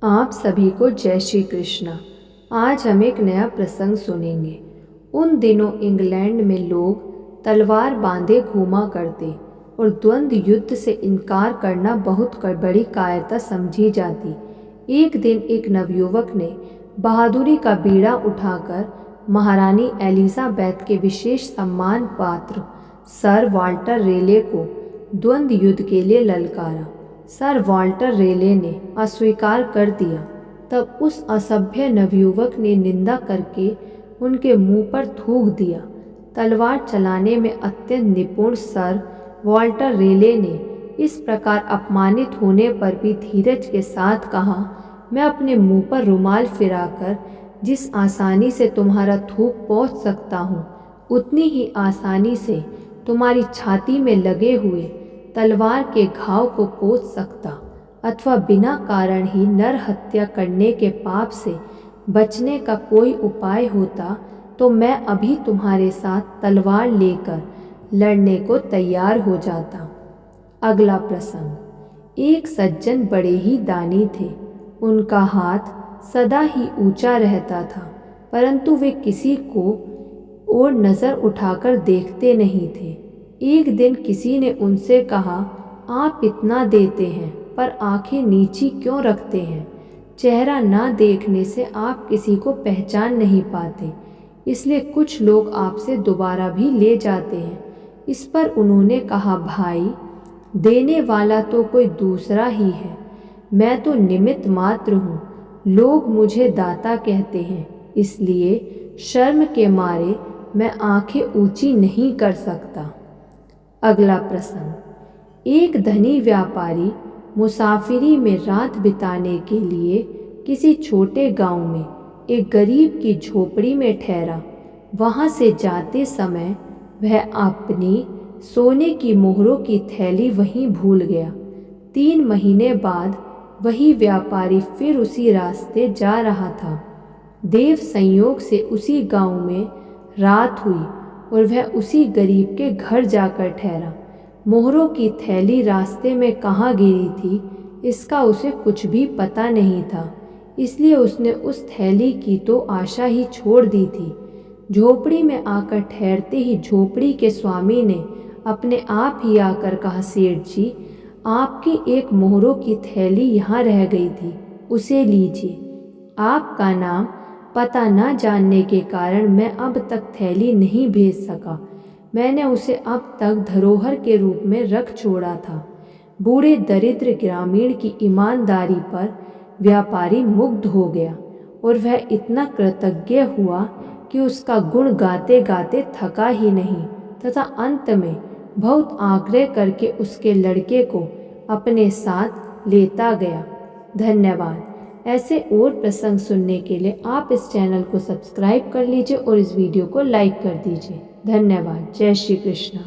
आप सभी को जय श्री कृष्णा। आज हम एक नया प्रसंग सुनेंगे। उन दिनों इंग्लैंड में लोग तलवार बांधे घूमा करते और द्वंद्व युद्ध से इनकार करना बहुत बड़ी कायरता समझी जाती। एक दिन एक नवयुवक ने बहादुरी का बीड़ा उठाकर महारानी एलिजाबेथ के विशेष सम्मान पात्र सर वाल्टर रेले को द्वंद्व युद्ध के लिए ललकारा। सर वाल्टर रेले ने अस्वीकार कर दिया। तब उस असभ्य नवयुवक ने निंदा करके उनके मुंह पर थूक दिया। तलवार चलाने में अत्यंत निपुण सर वाल्टर रेले ने इस प्रकार अपमानित होने पर भी धीरज के साथ कहा, मैं अपने मुंह पर रुमाल फिराकर जिस आसानी से तुम्हारा थूक पहुंच सकता हूं, उतनी ही आसानी से तुम्हारी छाती में लगे हुए तलवार के घाव को पोंछ सकता, अथवा बिना कारण ही नर हत्या करने के पाप से बचने का कोई उपाय होता तो मैं अभी तुम्हारे साथ तलवार लेकर लड़ने को तैयार हो जाता। अगला प्रसंग। एक सज्जन बड़े ही दानी थे। उनका हाथ सदा ही ऊंचा रहता था, परंतु वे किसी को और नज़र उठाकर देखते नहीं थे। एक दिन किसी ने उनसे कहा, आप इतना देते हैं पर आंखें नीची क्यों रखते हैं? चेहरा ना देखने से आप किसी को पहचान नहीं पाते, इसलिए कुछ लोग आपसे दोबारा भी ले जाते हैं। इस पर उन्होंने कहा, भाई, देने वाला तो कोई दूसरा ही है, मैं तो निमित्त मात्र हूँ। लोग मुझे दाता कहते हैं, इसलिए शर्म के मारे मैं आंखें ऊंची नहीं कर सकता। अगला प्रसंग। एक धनी व्यापारी मुसाफिरी में रात बिताने के लिए किसी छोटे गांव में एक गरीब की झोपड़ी में ठहरा। वहां से जाते समय वह अपनी सोने की मोहरों की थैली वहीं भूल गया। 3 महीने बाद वही व्यापारी फिर उसी रास्ते जा रहा था। देव संयोग से उसी गांव में रात हुई और वह उसी गरीब के घर जाकर ठहरा। मोहरों की थैली रास्ते में कहाँ गिरी थी, इसका उसे कुछ भी पता नहीं था, इसलिए उसने उस थैली की तो आशा ही छोड़ दी थी। झोपड़ी में आकर ठहरते ही झोपड़ी के स्वामी ने अपने आप ही आकर कहा, सेठ जी, आपकी एक मोहरों की थैली यहाँ रह गई थी, उसे लीजिए। आपका नाम पता न जानने के कारण मैं अब तक थैली नहीं भेज सका। मैंने उसे अब तक धरोहर के रूप में रख छोड़ा था। बूढ़े दरिद्र ग्रामीण की ईमानदारी पर व्यापारी मुग्ध हो गया और वह इतना कृतज्ञ हुआ कि उसका गुण गाते गाते थका ही नहीं, तथा अंत में बहुत आग्रह करके उसके लड़के को अपने साथ लेता गया। धन्यवाद। ऐसे और प्रसंग सुनने के लिए आप इस चैनल को सब्सक्राइब कर लीजिए और इस वीडियो को लाइक कर दीजिए। धन्यवाद। जय श्री कृष्ण।